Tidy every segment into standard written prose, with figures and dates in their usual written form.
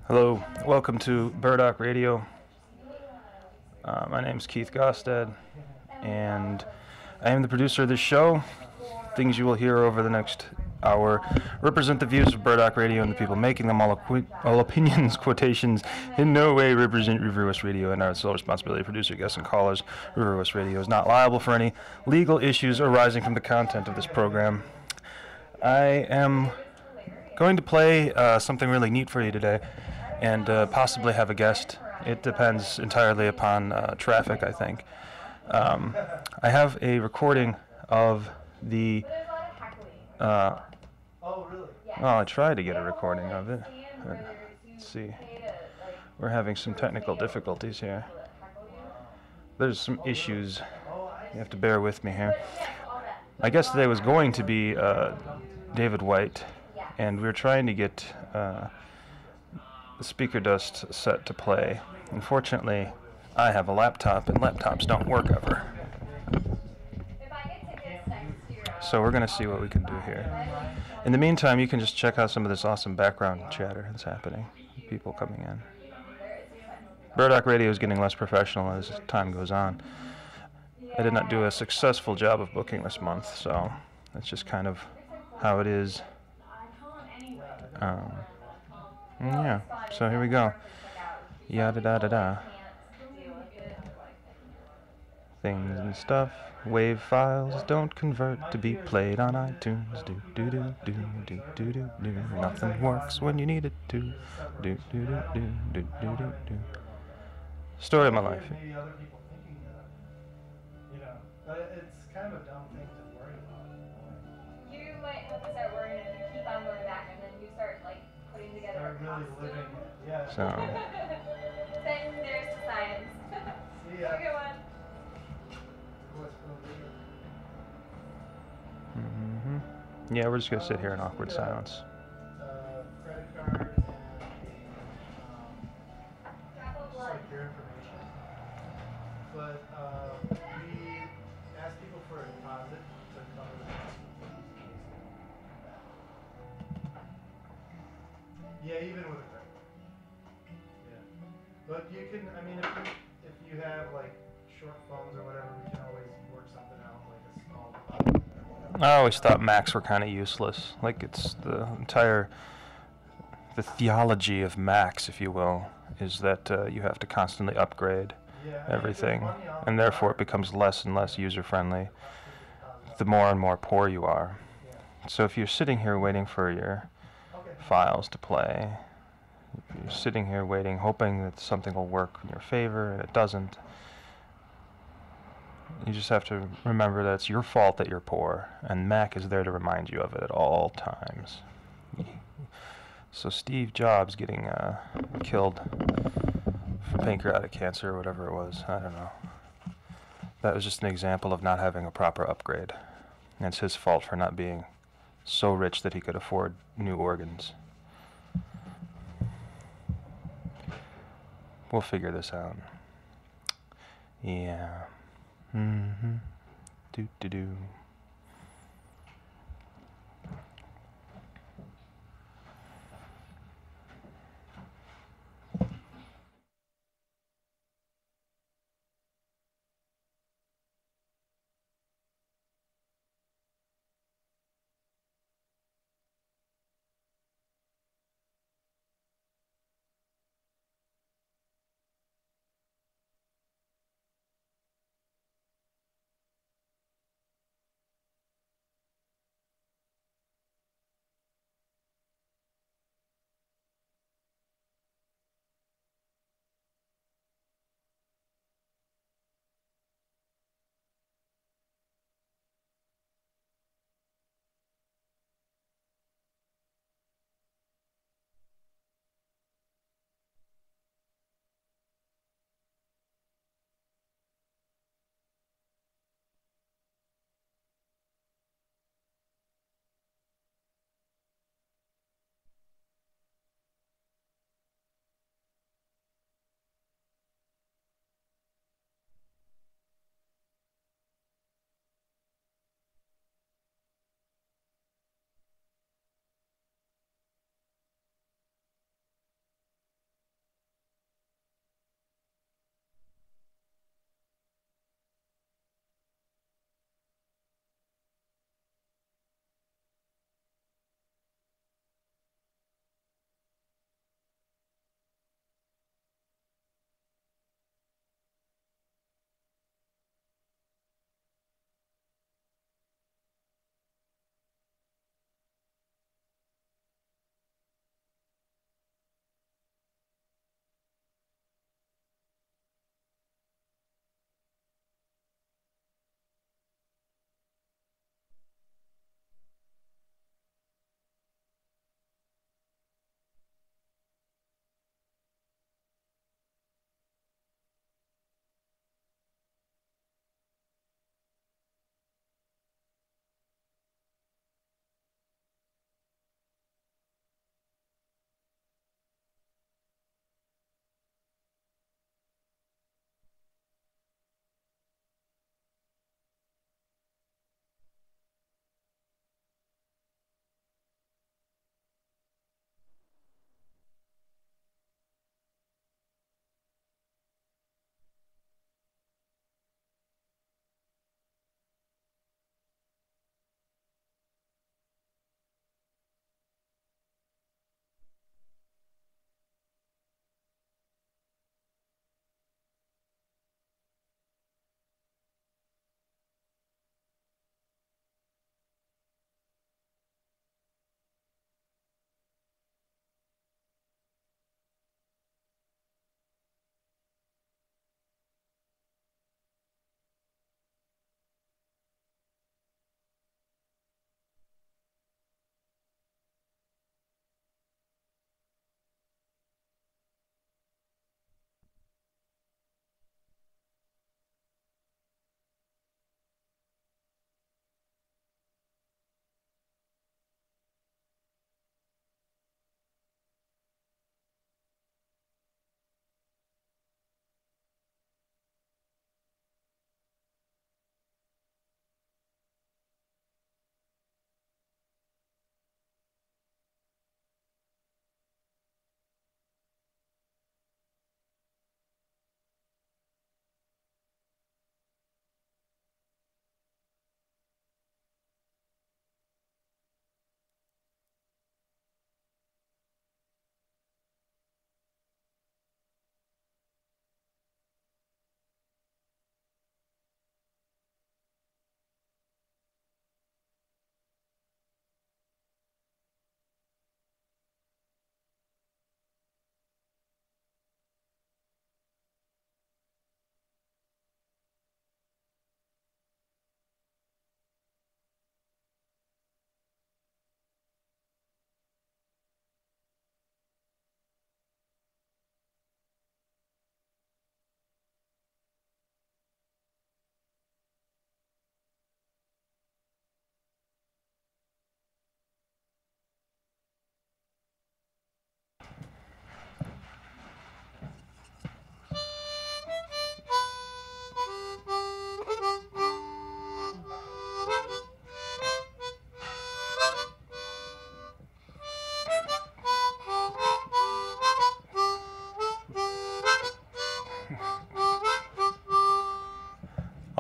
Hello, welcome to Burdock Radio. My name is Keith Gosted, and I am the producer of this show. Things you will hear over the next hour represent the views of Burdock Radio and the people making them. All opinions, quotations, in no way represent River West Radio and our sole responsibility. Producer, guests, and callers. River West Radio is not liable for any legal issues arising from the content of this program. I am going to play something really neat for you today, and possibly have a guest. It depends entirely upon traffic, I think. I have a recording of the... I tried to get a recording of it. Let's see. We're having some technical difficulties here. There's some issues. You have to bear with me here. My guest today was going to be David White, and we were trying to get the speaker dust set to play. Unfortunately, I have a laptop, and laptops don't work ever. So we're going to see what we can do here. In the meantime, you can just check out some of this awesome background chatter that's happening. People coming in. Burdock Radio is getting less professional as time goes on. I did not do a successful job of booking this month, so that's just kind of how it is. Yeah, so here we go. Yada da da da. Things and stuff. Wave files don't convert to be played on iTunes. Do do do do do do do do. Nothing works when you need it to. Do do do do do do do do. Story of my life. Maybe other people thinking that, but it's kind of a dumb thing to worry about. You might have to start worrying if you keep on going back, and then you start putting together a really costume. living, yeah. So. Then there's the science. See ya. Have a good one. Yeah, we're just gonna sit here in awkward silence. Credit card and just your information. But we ask people for a deposit to cover the cost. Yeah, even with a credit card. Yeah, but you can. I mean, if you have short phones or whatever, we can always work something out, like a small deposit or whatever. I always thought Macs were kind of useless. It's the theology of Macs, if you will, is that you have to constantly upgrade everything, and therefore it becomes less and less user-friendly the more and more poor you are. So if you're sitting here waiting for your files to play, if you're sitting here waiting, hoping that something will work in your favor, and it doesn't, you just have to remember that it's your fault that you're poor, and Mac is there to remind you of it at all times. So Steve Jobs getting killed from pancreatic cancer or whatever it was, I don't know. That was just an example of not having a proper upgrade. And it's his fault for not being so rich that he could afford new organs. We'll figure this out. Yeah. Do.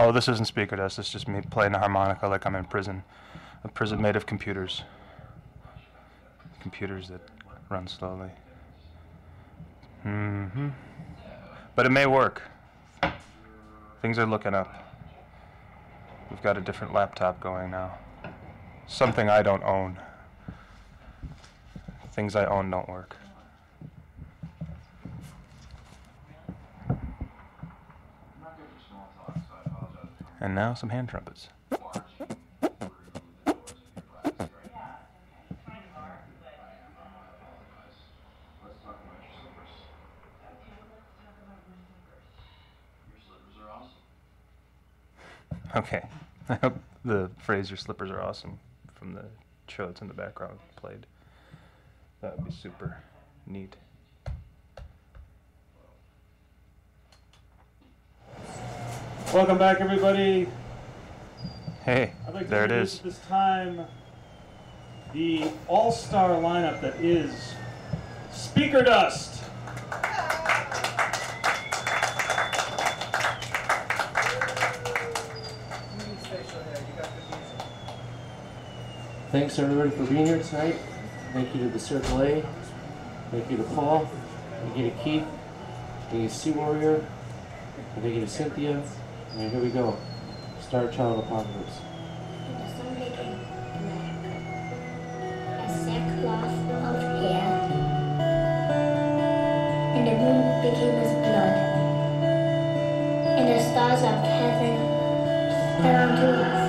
No, this isn't speaker dust. It's just me playing the harmonica like I'm in prison. A prison made of computers. Computers that run slowly. But it may work. Things are looking up. We've got a different laptop going now. Something I don't own. Things I own don't work. And now some hand trumpets. Okay. I hope the phrase "your slippers are awesome" from the show that's in the background played. That would be super neat. Welcome back, everybody. Hey, I'd like to there it introduce is. at this time the all-star lineup that is Speaker Dust. Thanks everybody for being here tonight. Thank you to the Circle A. Thank you to Paul. Thank you to Keith. Thank you to Sea Warrior. And thank you to Cynthia. And here we go. Star Child Apocalypse. And the sun became black, a sackcloth of hair, and the moon became as blood, and the stars of heaven fell onto us,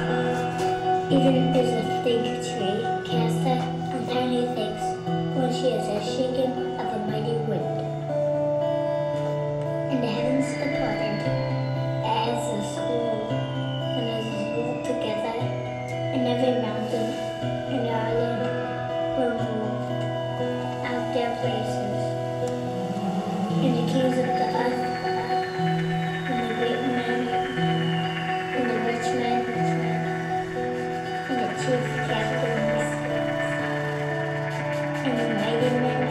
even as a fig tree casteth on tiny twigs when she is a shaken of a mighty wind. And the heavens departed as a scroll when it is rolled together, and every mountain and island were moved out their places. And the kings of the earth, and the great men, and the rich men, and the chief captains, and the mighty men,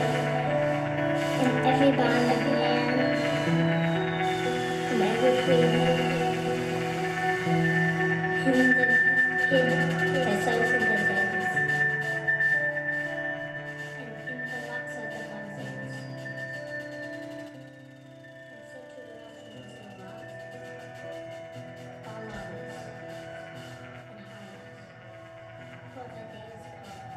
and every bond of man, and every free man, hid themselves in the dens, and in the locks of the mountains, and said to the mountains and rocks, fall on us, and hide us, for the day is come.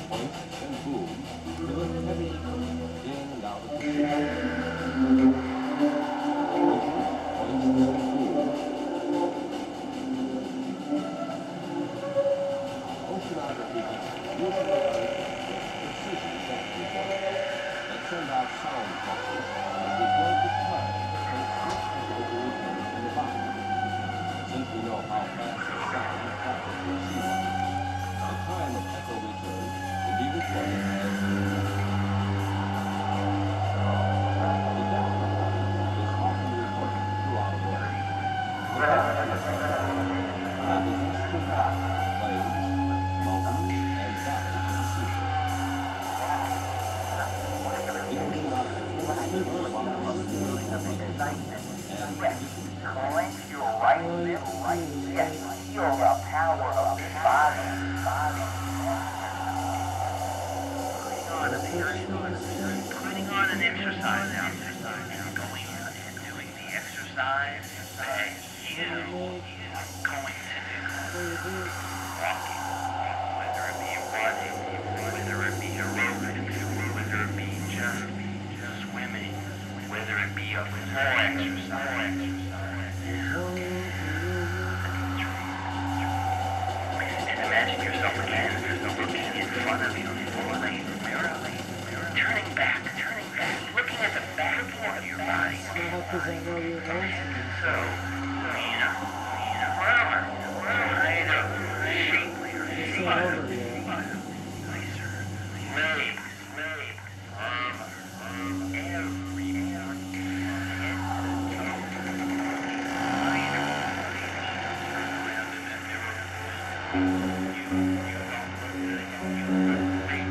points send out sound pulses and record the time in the body. Since we know how fast the sound travels through seawalls, the time of echo return will be recorded as the depth is often recorded throughout a wave. The depth is plains, mountains, and valleys of the sea. Putting on an exercise outfit, going out and doing the exercise that you are going to do. Walking, whether it be running, whether it be aerobics, whether it be just swimming, whether it be a full exercise. And imagine yourself again looking in front of you, merrily, turning back, looking at the back part of your body. So, firmer, lighter, shapelier, nicer, legs, armor, every part,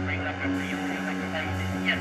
bring up a feeling of excitement. Yes,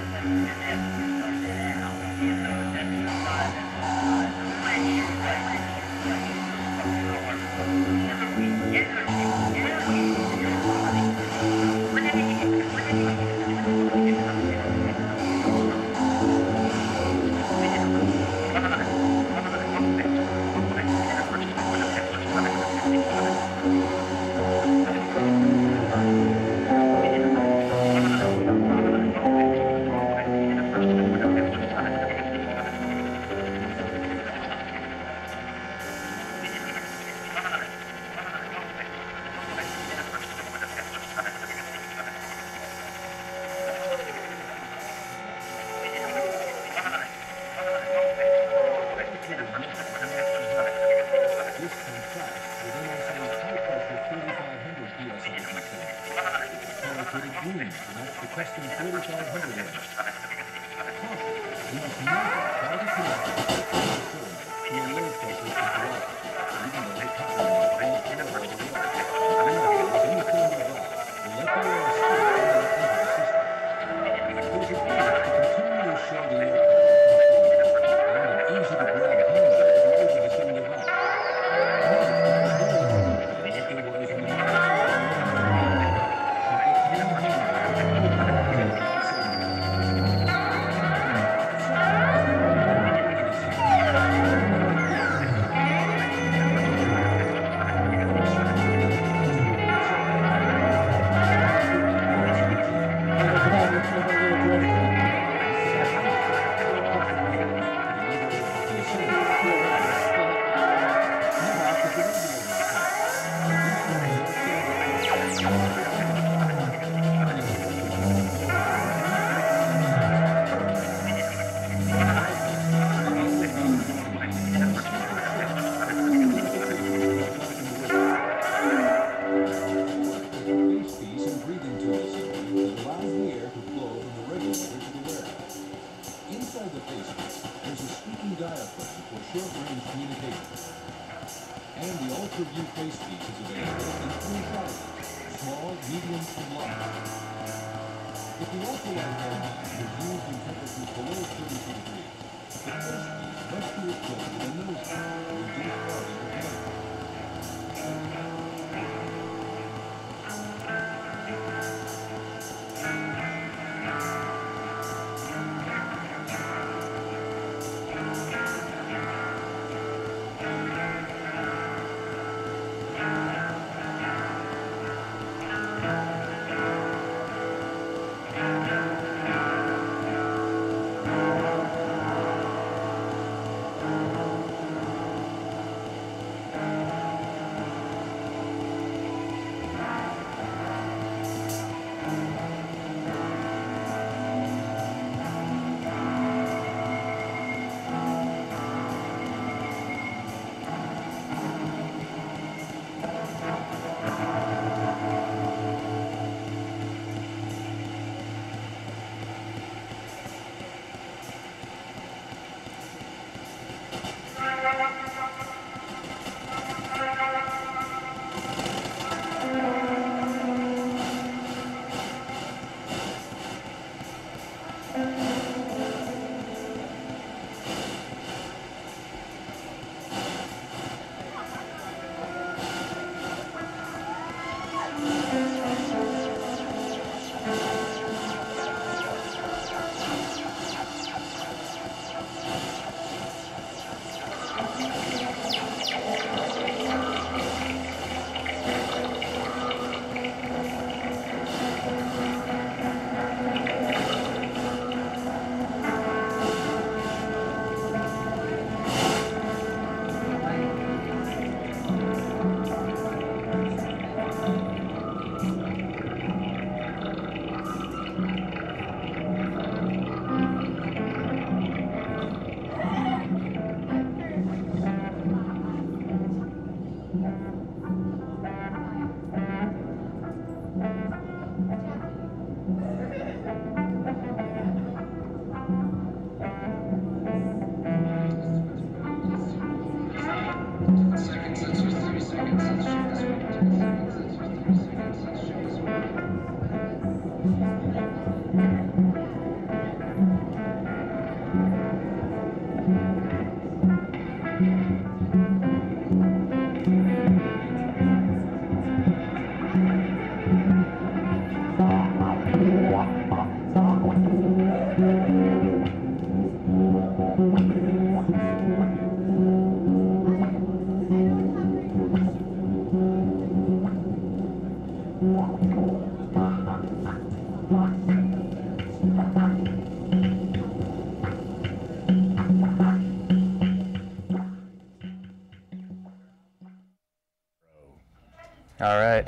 All right.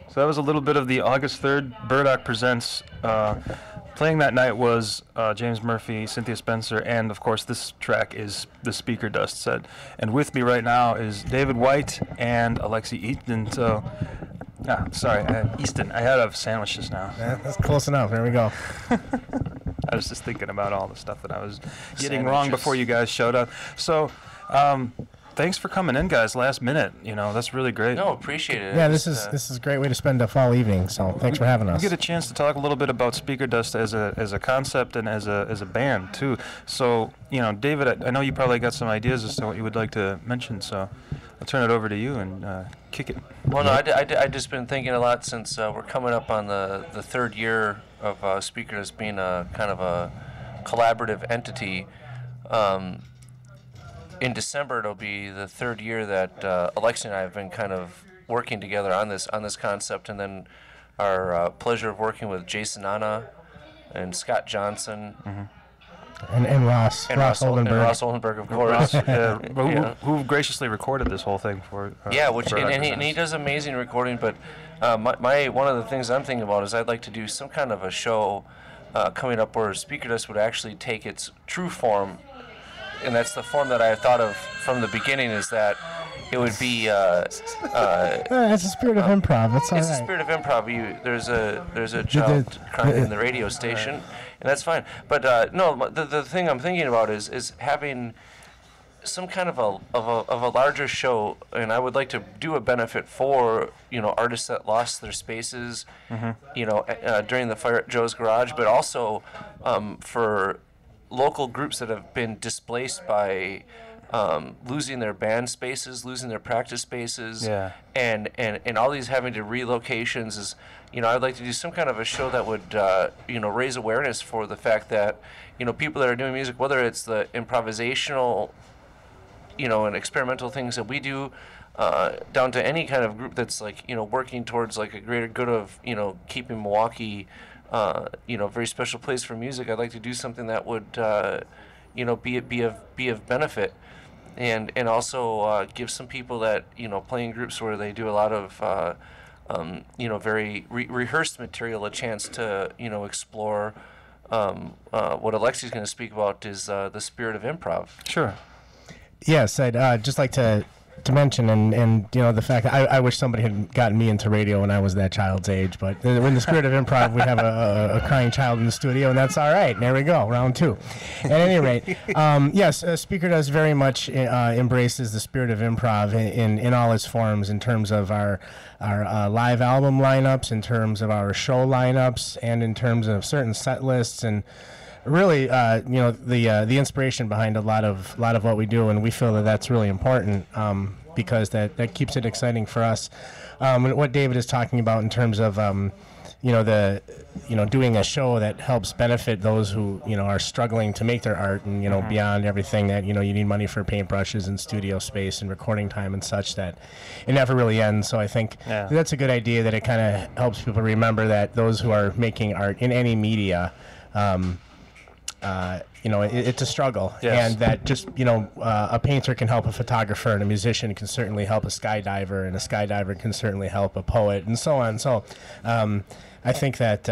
So that was a little bit of the August 3rd Burdock Presents. Playing that night was James Murphy, Cynthia Spencer, and of course this track is the Speaker Dust set. And with me right now is David White and Alexi Easton. So, Easton. I had a sandwich just now. Yeah, that's close enough. There we go. I was just thinking about all the stuff that I was getting wrong before you guys showed up. So, thanks for coming in, guys. Last minute, that's really great. No, appreciate it. Yeah, this is a great way to spend a fall evening. So thanks for having us. We get a chance to talk a little bit about Speaker Dust as a concept and as a band too. So, David, I know you probably got some ideas as to what you would like to mention. So, I'll turn it over to you and kick it. Well, no, I just been thinking a lot since we're coming up on the third year of Speaker Dust being a kind of a collaborative entity. In December, it'll be the third year that Alexi and I have been kind of working together on this concept, and then our pleasure of working with Jason Anna and Scott Johnson. Mm-hmm. And Ross Oldenburg. And Ross Oldenburg, of course. Who graciously recorded this whole thing for and he does amazing recording, but one of the things I'm thinking about is I'd like to do some kind of a show coming up where Speaker Dust would actually take its true form. And that's the form that I thought of from the beginning, is that it would be it's a spirit of improv. It's all right. It's a spirit of improv. There's a child crying in the radio station, and that's fine. But the thing I'm thinking about is having some kind of a larger show, and I would like to do a benefit for artists that lost their spaces, during the fire at Joe's Garage, but also for local groups that have been displaced by losing their band spaces, losing their practice spaces, and all these having to relocations. Is I'd like to do some kind of a show that would raise awareness for the fact that people that are doing music, whether it's the improvisational and experimental things that we do, down to any kind of group that's working towards a greater good of keeping Milwaukee very special place for music. I'd like to do something that would, be of benefit, and also give some people that play in groups where they do a lot of, very rehearsed material a chance to explore. What Alexi's going to speak about is the spirit of improv. Sure. Yes, I'd just like to mention and the fact that I wish somebody had gotten me into radio when I was that child's age, but in the spirit of improv, we have a crying child in the studio, and that's all right. There we go, round two. At any rate, yes, Speaker Dust very much embraces the spirit of improv in all its forms, in terms of our live album lineups, in terms of our show lineups, and in terms of certain set lists, and really, the inspiration behind a lot of what we do, and we feel that that's really important because that keeps it exciting for us. And what David is talking about in terms of doing a show that helps benefit those who are struggling to make their art, and beyond everything that you need money for paintbrushes and studio space and recording time and such, that it never really ends. So I think that's a good idea, that it kind of helps people remember that those who are making art in any media, it's a struggle, and that just a painter can help a photographer, and a musician can certainly help a skydiver, and a skydiver can certainly help a poet, and so on. So I think that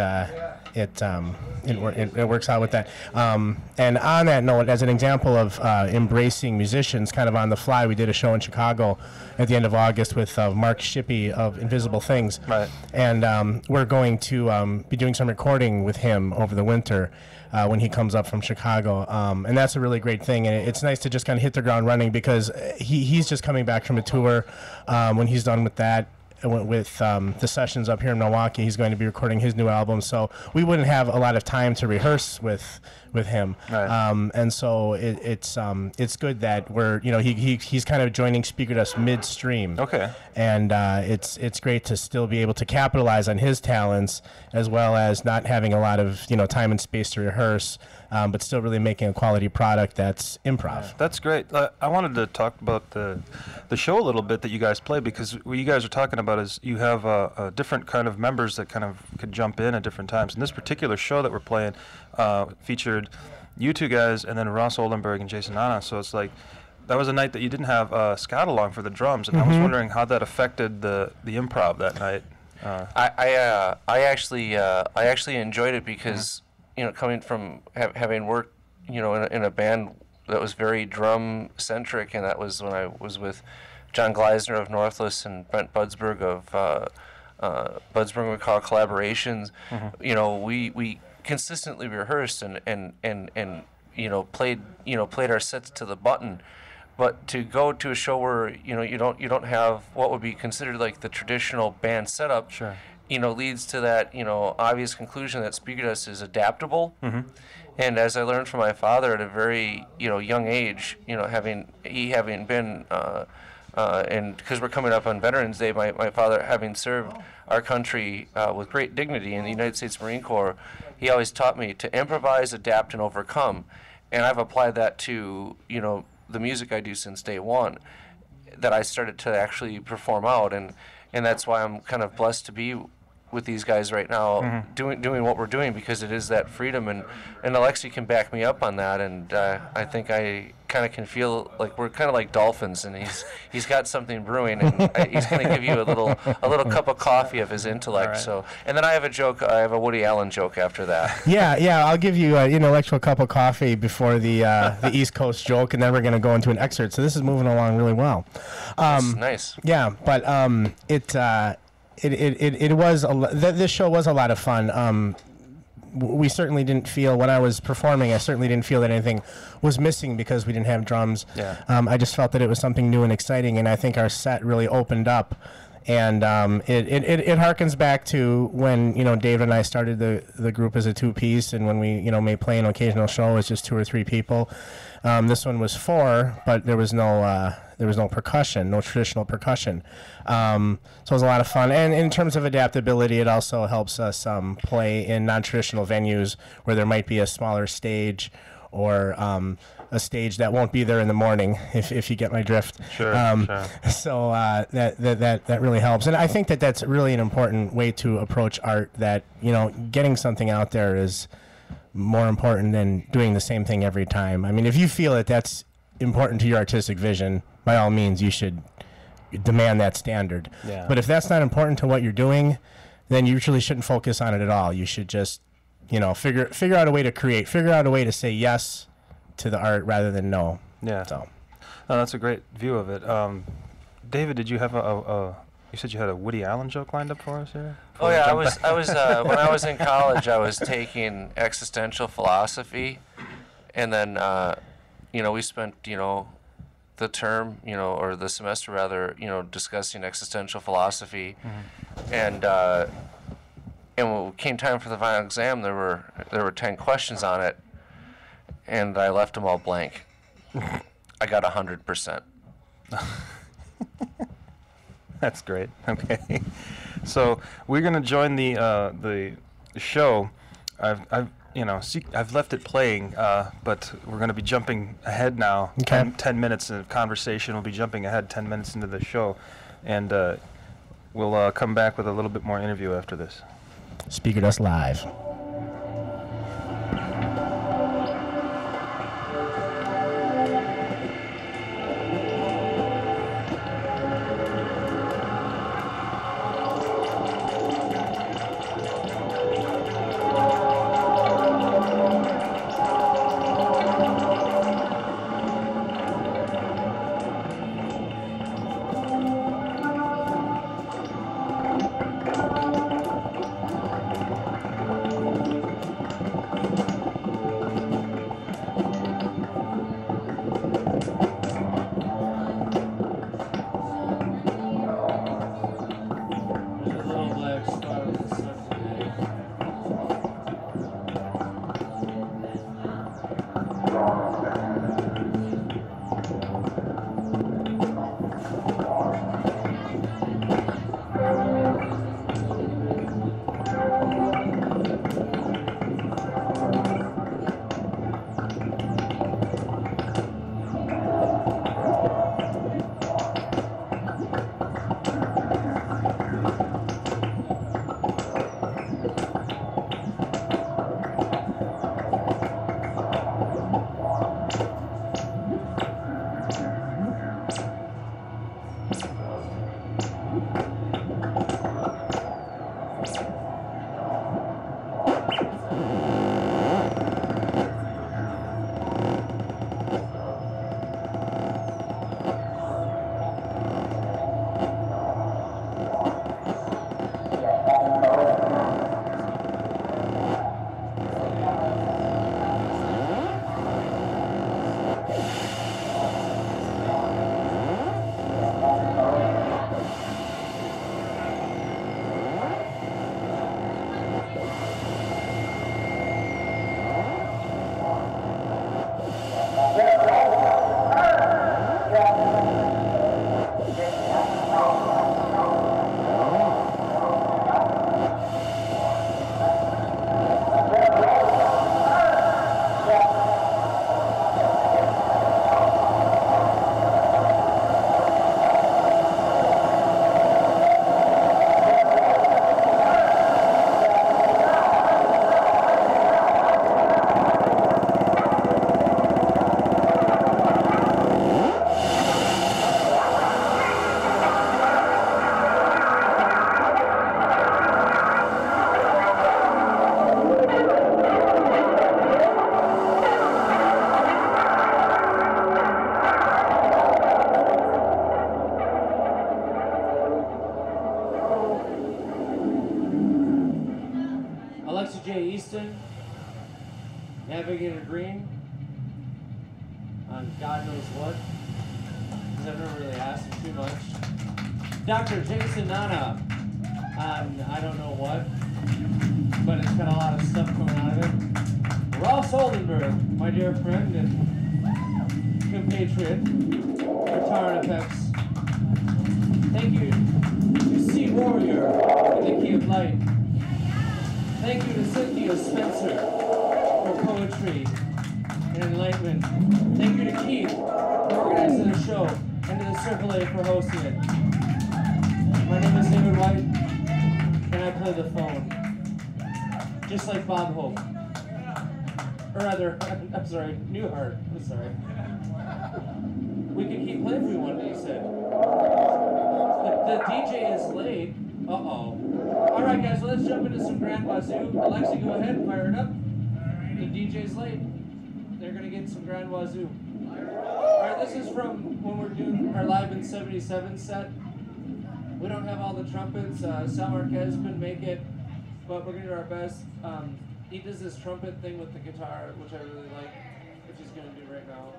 it works out with that. And on that note, as an example of embracing musicians kind of on the fly, we did a show in Chicago at the end of August with Mark Shippey of Invisible Things. Right. And we're going to be doing some recording with him over the winter when he comes up from Chicago. And that's a really great thing. And it's nice to just kind of hit the ground running because he's just coming back from a tour. When he's done with that, with the sessions up here in Milwaukee, he's going to be recording his new album, so we wouldn't have a lot of time to rehearse with him. Right. And so it's good that we're he's kind of joining Speaker Dust midstream. Okay. And it's great to still be able to capitalize on his talents as well as not having a lot of time and space to rehearse, but still really making a quality product that's improv. Yeah, that's great. I wanted to talk about the show a little bit that you guys play, because what you guys are talking about is you have a different kind of members that kind of could jump in at different times. And this particular show that we're playing featured you two guys and then Ross Oldenburg and Jason Anna. So it's like that was a night that you didn't have Scott along for the drums, and I was wondering how that affected the improv that night. I actually enjoyed it because coming from having worked in a band that was very drum centric, and that was when I was with John Gleisner of Northless and Brent Budsberg of Budsberg McCall Collaborations. We consistently rehearsed and played our sets to the button. But to go to a show where you don't have what would be considered like the traditional band setup, Sure. Leads to that obvious conclusion that Speaker Dust is adaptable. And as I learned from my father at a very young age, having been and because we're coming up on Veterans Day, my father having served our country with great dignity in the United States Marine Corps, he always taught me to improvise, adapt, and overcome. And I've applied that to the music I do since day one, that I started to actually perform out, and that's why I'm kind of blessed to be with these guys right now, doing what we're doing, because it is that freedom, and Alexi can back me up on that, and I think I kind of can feel like we're kind of like dolphins, and he's got something brewing, and he's going to give you a little cup of coffee of his intellect. Right. So, and then I have a Woody Allen joke after that. Yeah, I'll give you an intellectual cup of coffee before the East Coast joke, and then we're going to go into an excerpt. So this is moving along really well. That's nice. Yeah, but it was this show was a lot of fun. We certainly didn't feel, when I was performing, I certainly didn't feel that anything was missing because we didn't have drums. Yeah. I just felt that it was something new and exciting, and I think our set really opened up. And it harkens back to when David and I started the group as a two-piece, and when we may play an occasional show as just 2 or 3 people. This one was 4, but there was no percussion, no traditional percussion. So it was a lot of fun. And in terms of adaptability, it also helps us play in non-traditional venues where there might be a smaller stage or a stage that won't be there in the morning, if you get my drift. Sure. So that really helps. And I think that that's really an important way to approach art, that, getting something out there is more important than doing the same thing every time. I mean, if you feel that that's important to your artistic vision, by all means, you should demand that standard. Yeah. But if that's not important to what you're doing, then you really shouldn't focus on it at all. You should just, figure out a way to create, figure out a way to say yes to the art rather than no. Yeah. So. No, that's a great view of it. David, did you have you said you had a Woody Allen joke lined up for us here? Oh yeah, I was when I was in college, I was taking existential philosophy, and then we spent the term or the semester rather discussing existential philosophy, and when it came time for the final exam, there were 10 questions on it, and I left them all blank. I got 100%. That's great. Okay, so we're gonna join the show. I've left it playing, but we're gonna be jumping ahead now. Okay. 10 minutes of conversation. We'll be jumping ahead 10 minutes into the show, and we'll come back with a little bit more interview after this. Speaker Dust Live. Alexa J. Easton, Navigator Green, on God knows what, because I've never really asked him too much. Dr. Jason Nana on I don't know what, but it's got a lot of stuff coming out of it. Ross Oldenburg, my dear friend and compatriot, guitar and effects. Thank you to C Warrior for the key of light. Thank you to Cynthia Spencer for poetry and enlightenment. Thank you to Keith for organizing the show and to the Circle A for hosting it. My name is David White, and I play the phone, just like Bob Hope. Or rather, I'm sorry, Newhart. I'm sorry. We could keep playing if we wanted, he said. The DJ is late. Uh-oh. All right, guys, let's jump into some Grand Wazoo. Alexi, go ahead and fire it up. The DJ's late. They're going to get some Grand Wazoo. All right, this is from when we're doing our Live in 77 set. We don't have all the trumpets. Sal Marquez couldn't make it, but we're going to do our best. He does this trumpet thing with the guitar, which I really like, which he's going to do right now.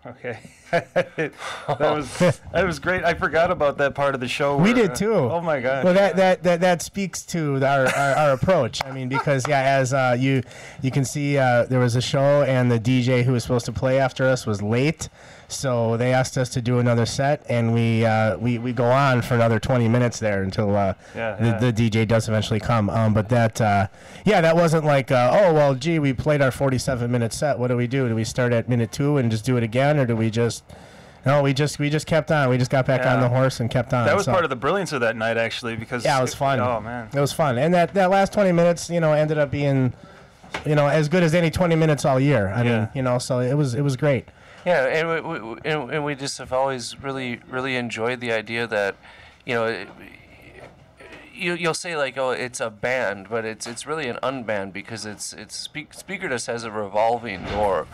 Okay. that was great. I forgot about that part of the show. We did too. Oh my God. Well, that speaks to our approach. I mean, because as you can see, there was a show and the DJ who was supposed to play after us was late, so they asked us to do another set, and we go on for another 20 minutes there until the DJ does eventually come. But that wasn't like oh well, gee, we played our 47-minute set. What do? Do we start at minute 2 and just do it again? Or do we just? No, we just kept on. We just got back on the horse and kept on. That was part of the brilliance of that night, actually, because it was fun. Oh man, it was fun, and that last 20 minutes, ended up being, as good as any 20 minutes all year. I mean, so it was great. Yeah, and we just have always really enjoyed the idea that, you'll say like, oh, it's a band, but it's really an unband because Speaker Dust has a revolving door.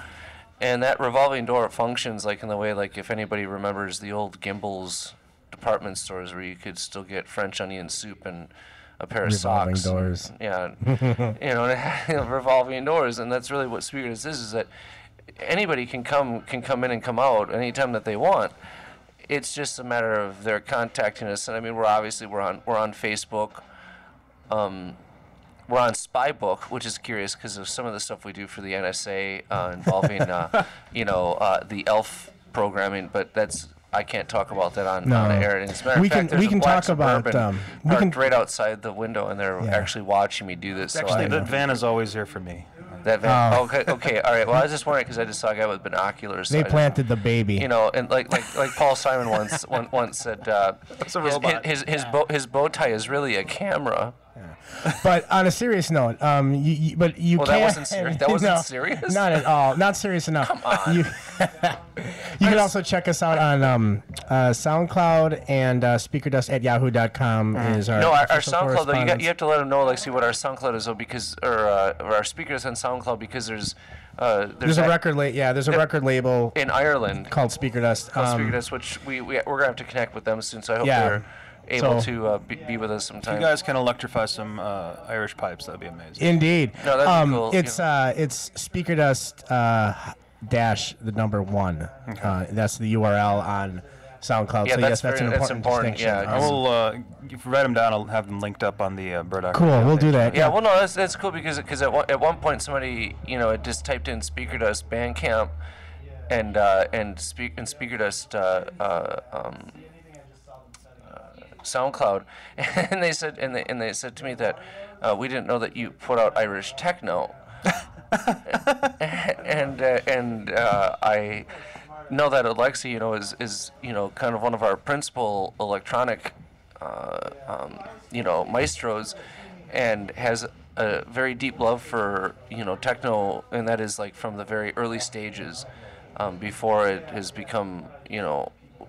And that revolving door functions like in the way, like if anybody remembers the old Gimbel's department stores where you could still get French onion soup and a pair of revolving socks. Doors. Yeah, and it had revolving doors, and that's really what Speaker is that anybody can come in and come out anytime that they want. It's just a matter of their contacting us, and I mean we're on Facebook. We're on Spybook, which is curious because of some of the stuff we do for the NSA involving, the ELF programming. But I can't talk about that on air. And as a matter of fact, we can talk about parked right outside the window, and they're actually watching me do this. Actually, that van is always here for me. That van. Okay, all right. Well, I was just wondering because I just saw a guy with binoculars. They planted the baby. And like Paul Simon once said, that's a robot. His bow tie is really a camera. But on a serious note, you can't. That wasn't serious. That wasn't serious. Not at all. Not serious enough. Come on. You can also check us out on SoundCloud and SpeakerDust@yahoo.com is our. No, our SoundCloud though. You have to let them know, see what our SoundCloud is though, because our Speakers on SoundCloud because there's a record label. Yeah, there's a record label in Ireland called Speaker Dust. Speaker Dust, which we're gonna have to connect with them soon. So I hope they're able to be with us sometime. If you guys can electrify some Irish pipes, that'd be amazing. Indeed. No, that'd be cool. It's Speaker Dust dash the number 1. Okay. That's the URL on SoundCloud. Yeah, so yes, that's an important distinction. Yeah, I will. If you write them down, I'll have them linked up on the Burdock. Cool, we'll do that. Yeah, well, no, that's cool because at one point somebody it just typed in Speaker Dust Bandcamp and Speaker Dust SoundCloud, and they said to me that we didn't know that you put out Irish techno, and I know that Alexi is kind of one of our principal electronic maestros, and has a very deep love for techno, and that is like from the very early stages, before it has become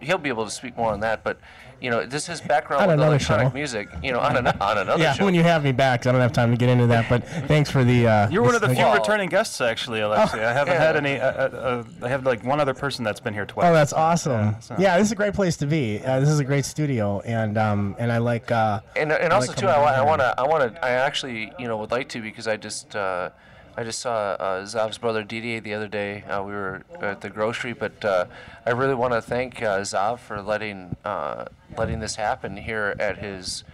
he'll be able to speak more on that. But this is background On with another electronic show. music. On another Yeah, show. when you have me back, 'cause I don't have time to get into that. But thanks for the. You're one of the few Well- returning guests, actually, Alexi. I haven't had any. I have like one other person that's been here twice. Oh, that's awesome. so- Yeah, this is a great place to be. This is a great studio, and I like. And also too, I actually would like to, because I just saw Zav's brother Didier the other day. We were at the grocery, but I really want to thank Zav for letting this happen here at his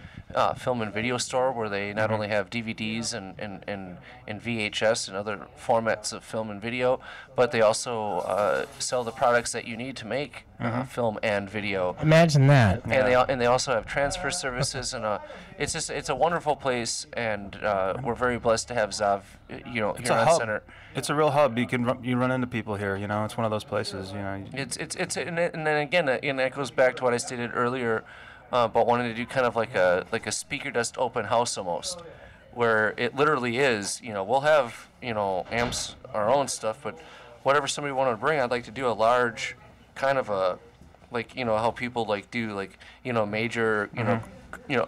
film and video store, where they not only have DVDs and VHS and other formats of film and video, but they also sell the products that you need to make film and video. Imagine that. And they also have transfer services, and it's a wonderful place, and we're very blessed to have Zav here It's a on hub. Center. It's a real hub. You run into people here. It's one of those places. It's and then again, and that goes back to what I stated earlier about wanting to do kind of like a speaker dust open house almost, where it literally is. We'll have amps, our own stuff, but whatever somebody wanted to bring, I'd like to do a large kind of a how people do major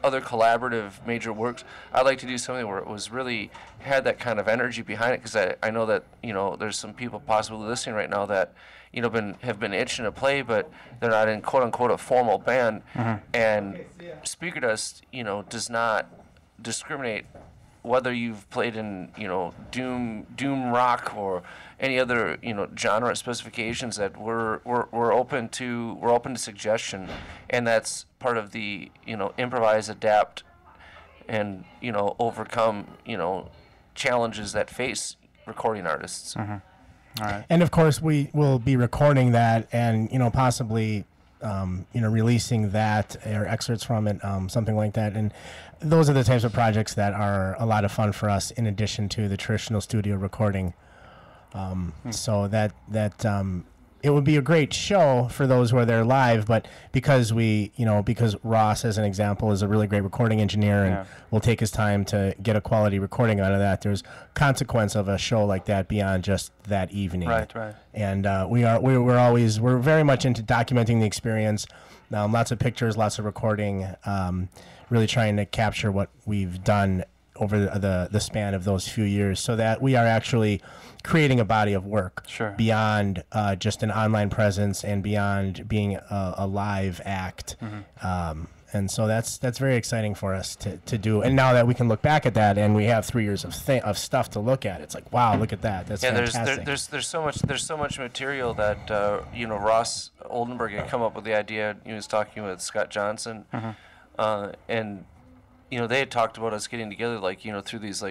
other collaborative major works. I'd like to do something where it was really had that kind of energy behind it, because I know that there's some people possibly listening right now that have been itching to play, but they're not in quote unquote a formal band. And Speaker Dust does not discriminate whether you've played in doom rock or any other genre specifications. That we're open to suggestion, and that's part of the improvise, adapt, and overcome challenges that face recording artists. All right. And of course, we will be recording that, and possibly, releasing that or excerpts from it, something like that. And those are the types of projects that are a lot of fun for us, in addition to the traditional studio recording. So that it would be a great show for those who are there live, but because because Ross, as an example, is a really great recording engineer and will take his time to get a quality recording out of that, there's consequence of a show like that beyond just that evening. Right. And we're very much into documenting the experience. Lots of pictures, lots of recording, really trying to capture what we've done over the span of those few years, so that we are actually creating a body of work beyond just an online presence and beyond being a live act. And so that's very exciting for us to do. And now that we can look back at that, and we have 3 years of stuff to look at, it's like, wow, look at that. That's fantastic. There's so much material that Ross Oldenburg had come up with the idea. He was talking with Scott Johnson, and they had talked about us getting together, through these,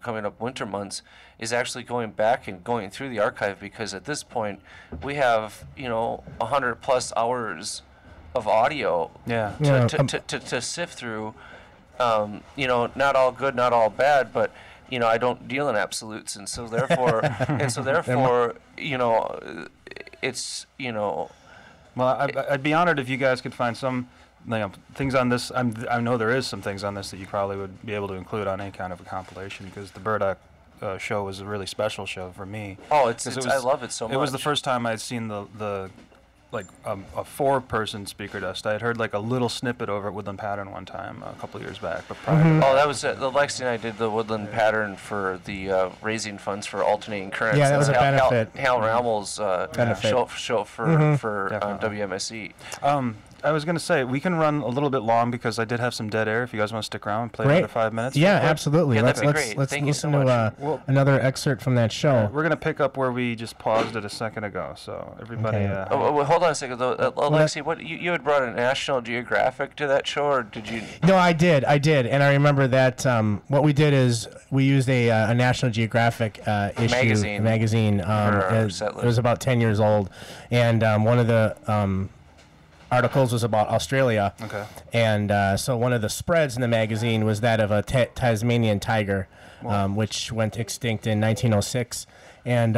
coming up winter months, is actually going back and going through the archive, because at this point we have 100+ hours of audio to sift through. Not all good, not all bad, but I don't deal in absolutes, and so therefore it's Well, I'd be honored if you guys could find some things on this. I know there is some things on this that you probably would be able to include on any kind of a compilation, because the Burdock show was a really special show for me. Oh, I love it so much. It was the first time I'd seen the a 4-person Speaker Dust. I had heard a little snippet over at Woodland Pattern one time a couple of years back. But prior to that was the Lexi and I did the Woodland Pattern for the raising funds for alternating currents. Yeah, that was a benefit. Hal Rammel's show for WMSE. I was going to say, we can run a little bit long, because I did have some dead air. If you guys want to stick around and play another 5 minutes. Yeah, absolutely. Yeah, let's that'd be great. let's Thank you so listen much. to another excerpt from that show. We're going to pick up where we just paused it a second ago. So everybody... Okay. Hold on a second, though. Alexi, what you had brought a National Geographic to that show, or did you... No, I did. And I remember that what we did is we used a National Geographic magazine. It was about 10 years old. And one of the... articles was about Australia. Okay. And so one of the spreads in the magazine was that of a Tasmanian tiger, which went extinct in 1906. And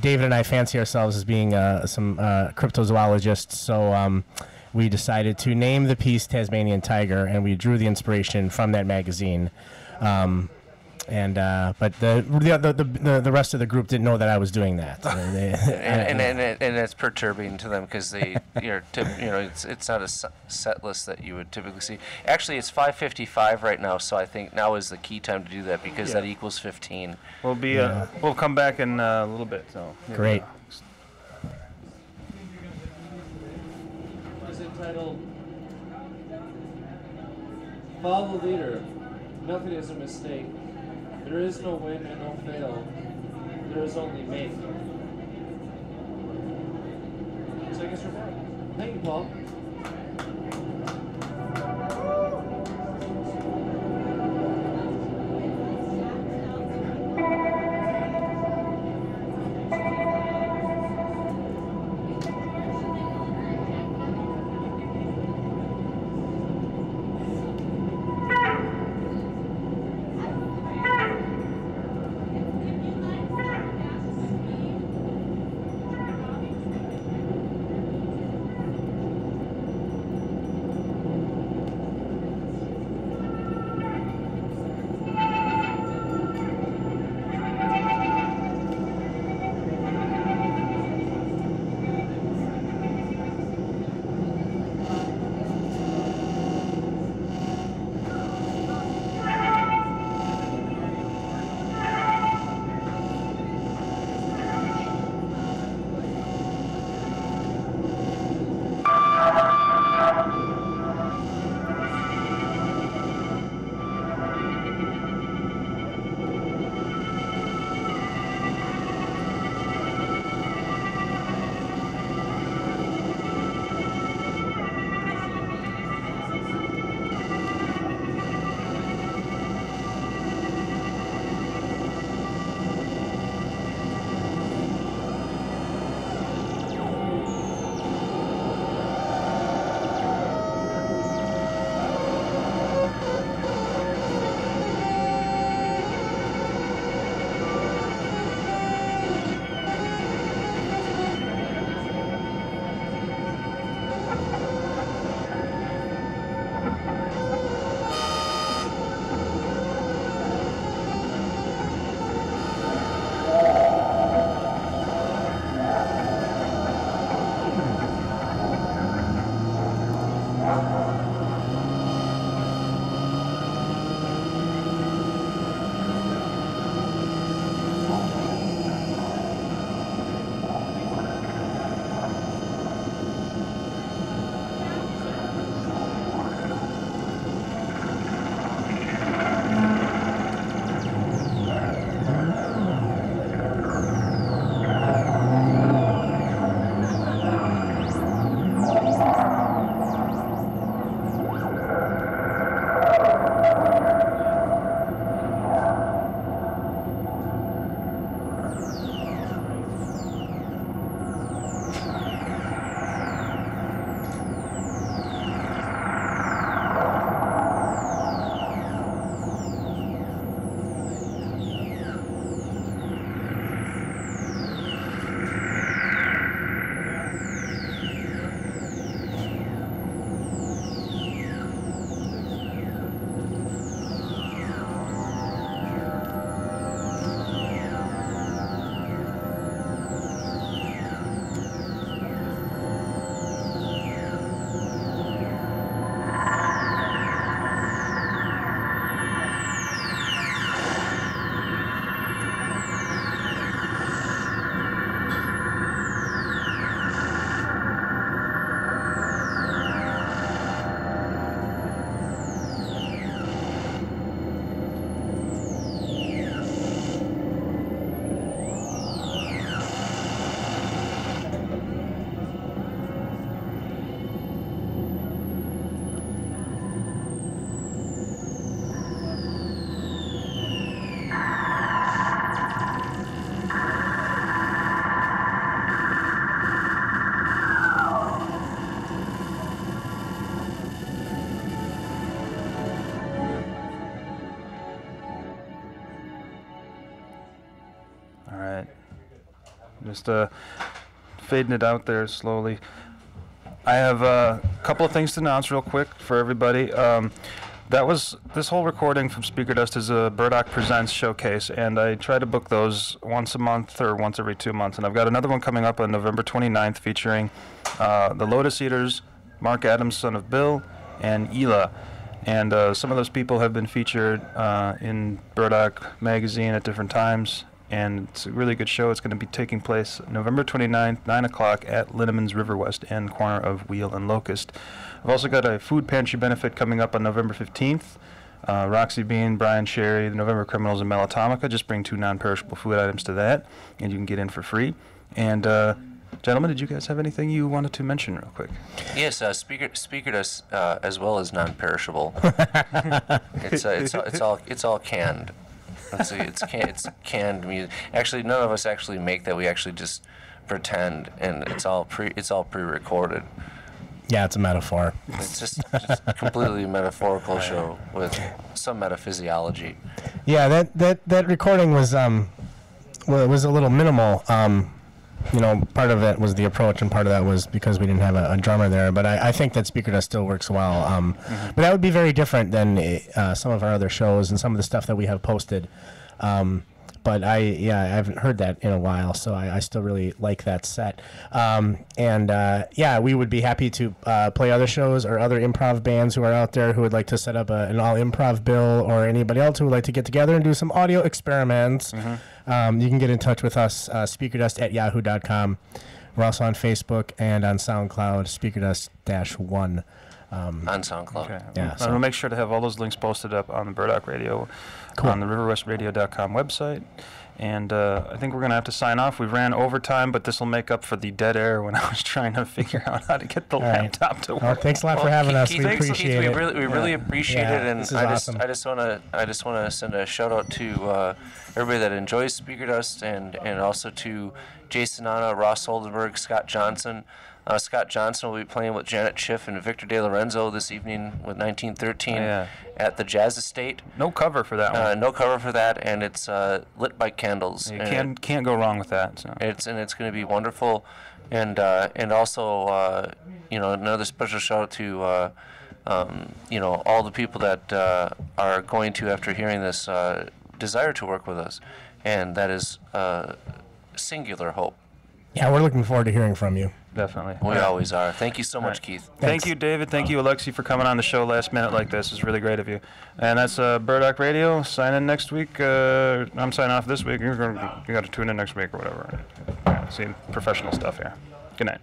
David and I fancy ourselves as being some cryptozoologists, so we decided to name the piece Tasmanian Tiger, and we drew the inspiration from that magazine. And but the rest of the group didn't know that I was doing that. And it's perturbing to them because it's not a set list that you would typically see. Actually, it's 5:55 right now, so I think now is the key time to do that because that equals 15. We'll come back in a little bit. So great. It's entitled "Follow the Leader." Nothing is a mistake. There is no win and no fail. There is only make. So I guess we're back. Thank you, Paul. Just fading it out there slowly. I have a couple of things to announce real quick for everybody. This whole recording from Speaker Dust is a Burdock Presents showcase, and I try to book those once a month or once every 2 months. And I've got another one coming up on November 29th featuring the Lotus Eaters, Mark Adams, son of Bill, and Ela. And some of those people have been featured in Burdock magazine at different times, and it's a really good show. It's going to be taking place November 29th, 9 o'clock at Linneman's River West End, corner of Wheel and Locust. I've also got a food pantry benefit coming up on November 15th. Roxy Bean, Brian Sherry, the November Criminals, and Melatomica. Just bring 2 non-perishable food items to that, and you can get in for free. And gentlemen, did you guys have anything you wanted to mention real quick? Yes, Speaker Dust as well as non-perishable. It's all canned. It's canned music. Actually, none of us actually make that. We actually just pretend, and it's all pre-recorded. Yeah, it's a metaphor. It's just a completely metaphorical show with some metaphysiology. Yeah, that recording was a little minimal. Part of it was the approach, and part of that was because we didn't have a drummer there. But I think that Speaker Dust still works well. But that would be very different than some of our other shows and some of the stuff that we have posted. But I haven't heard that in a while, so I still really like that set. We would be happy to play other shows or other improv bands who are out there who would like to set up an all-improv bill, or anybody else who would like to get together and do some audio experiments. You can get in touch with us, speakerdust@yahoo.com. We're also on Facebook and on SoundCloud, speakerdust-1. On SoundCloud. Okay. Yeah, So I'll make sure to have all those links posted up on the Burdock Radio, on the riverwestradio.com website. And I think we're going to have to sign off. We ran overtime, but this will make up for the dead air when I was trying to figure out how to get the laptop to work. Well, thanks a lot for having us. Keith, We appreciate it. We really appreciate it, and this is I awesome. just want to send a shout out to everybody that enjoys Speaker Dust, and also to Jason Anna, Ross Oldenburg, Scott Johnson. Scott Johnson will be playing with Janet Schiff and Victor De Lorenzo this evening with 1913 at the Jazz Estate. No cover for that one. No cover for that, and it's lit by candles. You can't go wrong with that. So. It's going to be wonderful, and also another special shout out to all the people that are going to, after hearing this, desire to work with us, and that is singular hope. Yeah, we're looking forward to hearing from you. Definitely. We always are. Thank you so much, Keith. Thank you, David. Thank you, Alexi, for coming on the show last minute like this. It's really great of you. And that's Burdock Radio. Sign in next week. I'm signing off this week. You got to tune in next week or whatever. See professional stuff here. Good night.